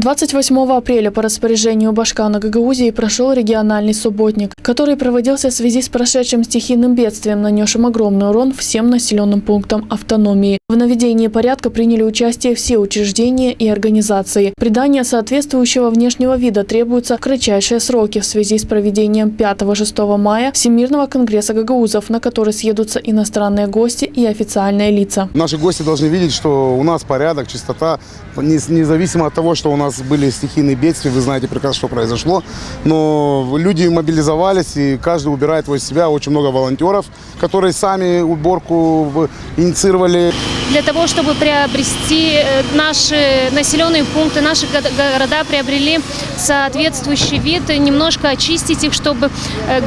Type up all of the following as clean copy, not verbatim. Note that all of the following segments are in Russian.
28 апреля по распоряжению Башкана Гагаузии прошел региональный субботник, который проводился в связи с прошедшим стихийным бедствием, нанесшим огромный урон всем населенным пунктам автономии. В наведении порядка приняли участие все учреждения и организации. Придание соответствующего внешнего вида требуется в кратчайшие сроки в связи с проведением 5-6 мая Всемирного конгресса гагаузов, на который съедутся иностранные гости и официальные лица. Наши гости должны видеть, что у нас порядок, чистота, независимо от того, что у нас были стихийные бедствия, вы знаете прекрасно, что произошло. Но люди мобилизовались, и каждый убирает возле себя. Очень много волонтеров, которые сами уборку инициировали. Для того, чтобы приобрести наши населенные пункты, наши города приобрели соответствующий вид, немножко очистить их, чтобы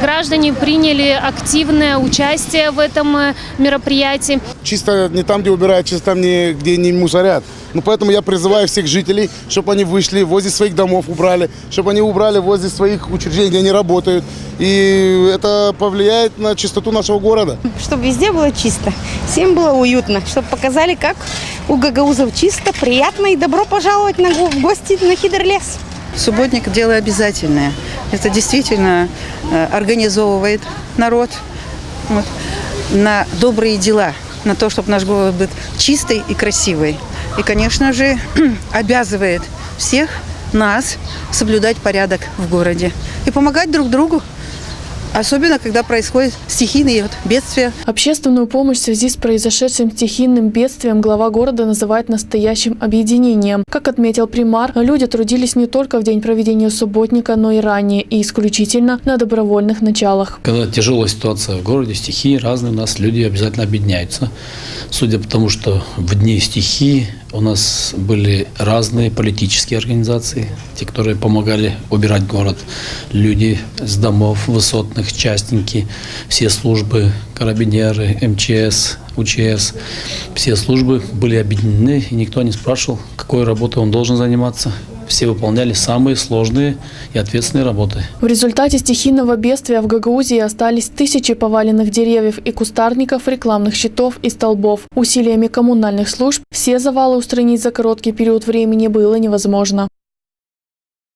граждане приняли активное участие в этом мероприятии. Чисто не там, где убирают, чисто там, где не мусорят. Ну, поэтому я призываю всех жителей, чтобы они вышли, возле своих домов убрали, чтобы они убрали возле своих учреждений, где они работают. И это повлияет на чистоту нашего города. Чтобы везде было чисто, всем было уютно, чтобы показали, как у гагаузов чисто, приятно и добро пожаловать в гости на Хидерлес. Субботник – дело обязательное. Это действительно организовывает народ на добрые дела, на то, чтобы наш город был чистый и красивый. И, конечно же, обязывает всех нас соблюдать порядок в городе и помогать друг другу. Особенно, когда происходят стихийные бедствия. Общественную помощь в связи с произошедшим стихийным бедствием глава города называет настоящим объединением. Как отметил примар, люди трудились не только в день проведения субботника, но и ранее, и исключительно на добровольных началах. Когда тяжелая ситуация в городе, стихии разные, у нас люди обязательно объединяются. Судя по тому, что в дни стихии у нас были разные политические организации, те, которые помогали убирать город, люди с домов высотных, частники, все службы, карабинеры, МЧС, УЧС, все службы были объединены, и никто не спрашивал, какой работой он должен заниматься. Все выполняли самые сложные и ответственные работы. В результате стихийного бедствия в Гагаузии остались тысячи поваленных деревьев и кустарников, рекламных щитов и столбов. Усилиями коммунальных служб все завалы устранить за короткий период времени было невозможно.